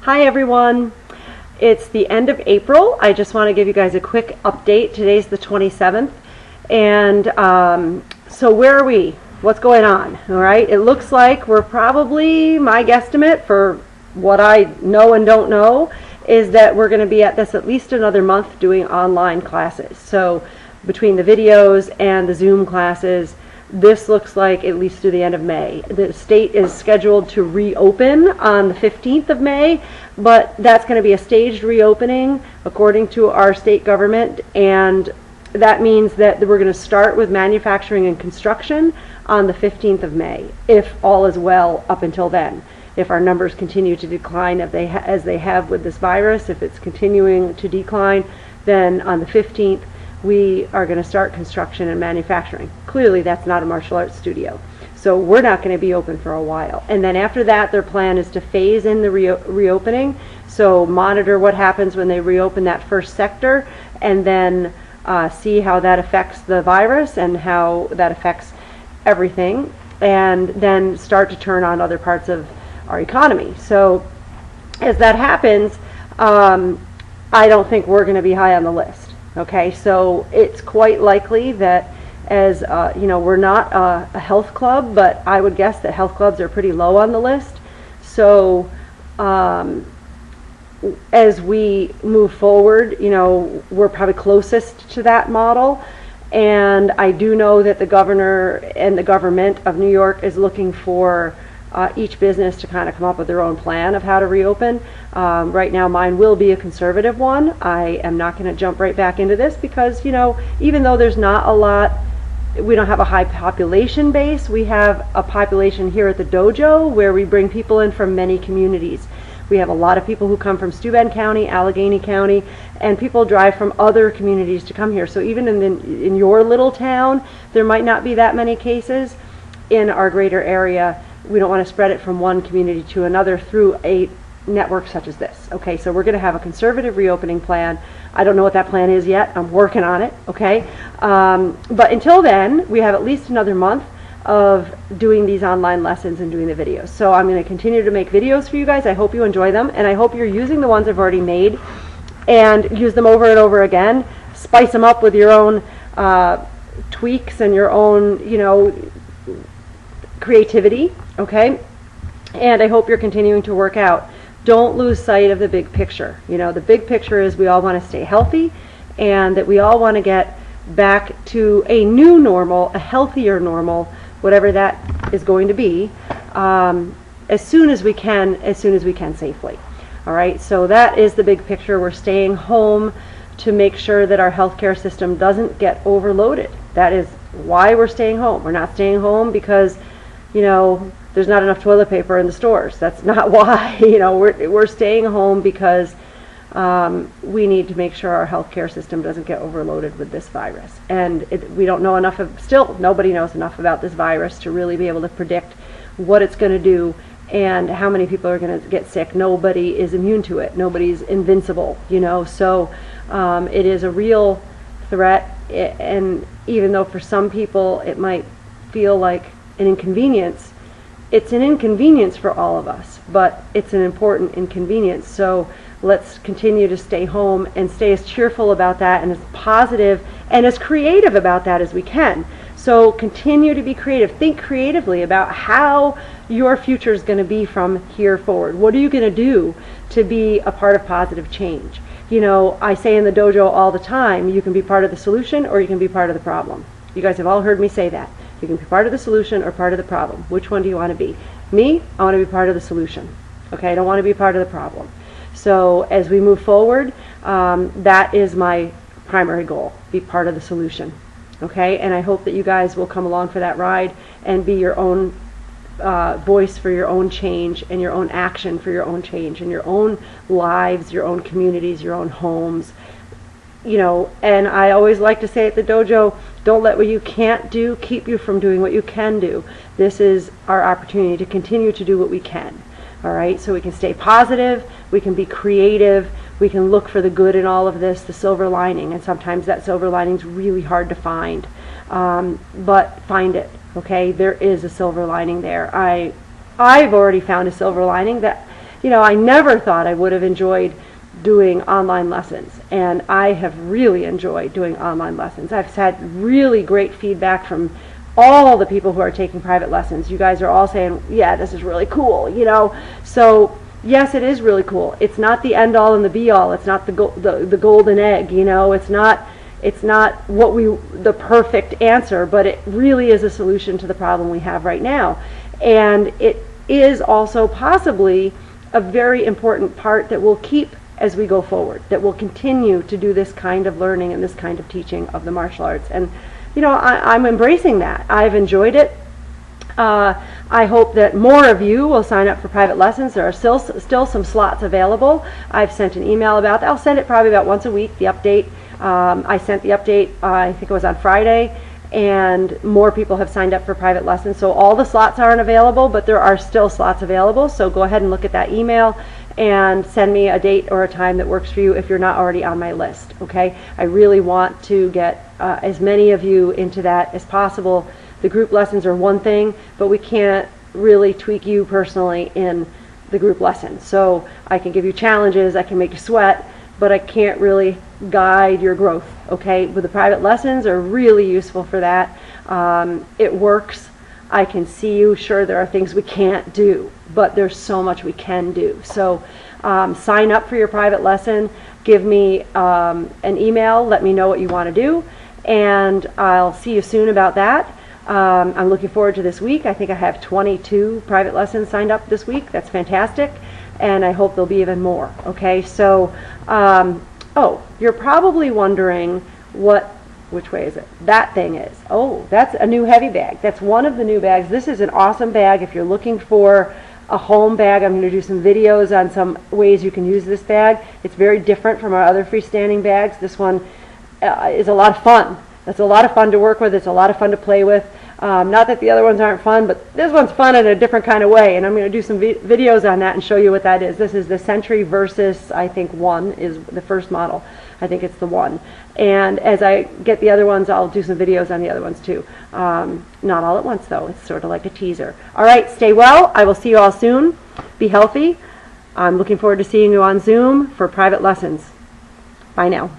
Hi everyone. It's the end of April. I just want to give you guys a quick update. Today's the 27th. And so where are we? What's going on? All right. It looks like we're probably, my guesstimate for what I know and don't know, is that we're going to be at this at least another month doing online classes. So between the videos and the Zoom classes, this looks like at least through the end of May. The state is scheduled to reopen on the 15th of May, but that's going to be a staged reopening according to our state government, and that means that we're going to start with manufacturing and construction on the 15th of May, if all is well up until then. If our numbers continue to decline as they have with this virus, if it's continuing to decline, then on the 15th, we are going to start construction and manufacturing. Clearly, that's not a martial arts studio. So we're not going to be open for a while. And then after that, their plan is to phase in the reopening. So monitor what happens when they reopen that first sector, and then see how that affects the virus and how that affects everything, and then start to turn on other parts of our economy. So as that happens, I don't think we're going to be high on the list. Okay, so it's quite likely that, as we're not a health club, but I would guess that health clubs are pretty low on the list. So as we move forward, we're probably closest to that model. And I do know that the governor and the government of New York is looking for each business to kind of come up with their own plan of how to reopen. Right now mine will be a conservative one. I am not going to jump right back into this because, even though there's not a lot, we don't have a high population base, we have a population here at the dojo where we bring people in from many communities. We have a lot of people who come from Steuben County, Allegheny County, and people drive from other communities to come here. So even in your little town, there might not be that many cases. In our greater area, we don't want to spread it from one community to another through a network such as this. Okay, so we're going to have a conservative reopening plan. I don't know what that plan is yet. I'm working on it, okay? But until then, we have at least another month of doing these online lessons and doing the videos. So I'm going to continue to make videos for you guys. I hope you enjoy them, and I hope you're using the ones I've already made and use them over and over again. Spice them up with your own tweaks and your own, creativity, okay? And I hope you're continuing to work out. Don't lose sight of the big picture. The big picture is we all want to stay healthy, and that we all want to get back to a new normal, a healthier normal, whatever that is going to be, as soon as we can safely. All right, so that is the big picture. We're staying home to make sure that our healthcare system doesn't get overloaded. That is why we're staying home. We're not staying home because there's not enough toilet paper in the stores. That's not why. We're staying home because we need to make sure our healthcare system doesn't get overloaded with this virus. And we don't know enough still nobody knows enough about this virus to really be able to predict what it's going to do and how many people are going to get sick. Nobody is immune to it. Nobody's invincible, So it is a real threat. And even though for some people it might feel like an inconvenience, it's an inconvenience for all of us, but it's an important inconvenience. So let's continue to stay home and stay as cheerful about that and as positive and as creative about that as we can. So continue to be creative. Think creatively about how your future is going to be from here forward. What are you going to do to be a part of positive change? I say in the dojo all the time, you can be part of the solution or you can be part of the problem. You guys have all heard me say that. You can be part of the solution or part of the problem. Which one do you want to be? Me, I want to be part of the solution. Okay, I don't want to be part of the problem. So as we move forward, that is my primary goal, be part of the solution. Okay, and I hope that you guys will come along for that ride and be your own voice for your own change and your own action for your own change and your own lives, your own communities, your own homes. And I always like to say at the dojo, don't let what you can't do keep you from doing what you can do. This is our opportunity to continue to do what we can. All right, so we can stay positive, we can be creative, we can look for the good in all of this, the silver lining, and sometimes that silver lining is really hard to find. But find it, okay? There is a silver lining there. I've already found a silver lining that I never thought I would have enjoyed doing online lessons, and I have really enjoyed doing online lessons. I've had really great feedback from all the people who are taking private lessons. You guys are all saying, yeah, this is really cool, So yes, it is really cool. It's not the end all and the be all. It's not the golden egg, It's not the perfect answer, but it really is a solution to the problem we have right now. And it is also possibly a very important part that we'll keep as we go forward, that we'll continue to do this kind of learning and this kind of teaching of the martial arts. And, I'm embracing that. I've enjoyed it. I hope that more of you will sign up for private lessons. There are still some slots available. I've sent an email about that. I'll send it probably about once a week, the update. I sent the update, I think it was on Friday, and more people have signed up for private lessons. So all the slots aren't available, but there are still slots available. So go ahead and look at that email and send me a date or a time that works for you if you're not already on my list, okay? I really want to get as many of you into that as possible. The group lessons are one thing, but we can't really tweak you personally in the group lessons. So I can give you challenges, I can make you sweat, but I can't really guide your growth, okay? But the private lessons are really useful for that. It works. I can see you. Sure, there are things we can't do, but there's so much we can do. So sign up for your private lesson. Give me an email. Let me know what you want to do, and I'll see you soon about that. I'm looking forward to this week. I think I have 22 private lessons signed up this week. That's fantastic, and I hope there'll be even more. Okay, so you're probably wondering which way is it? That thing is. Oh, that's a new heavy bag. That's one of the new bags. This is an awesome bag. If you're looking for a home bag, I'm going to do some videos on some ways you can use this bag. It's very different from our other freestanding bags. This one is a lot of fun. It's a lot of fun to work with. It's a lot of fun to play with. Not that the other ones aren't fun, but this one's fun in a different kind of way, and I'm going to do some videos on that and show you what that is. This is the Century Versus, I think, 1 is the first model. I think it's the 1. And as I get the other ones, I'll do some videos on the other ones too. Not all at once, though. It's sort of like a teaser. All right, stay well. I will see you all soon. Be healthy. I'm looking forward to seeing you on Zoom for private lessons. Bye now.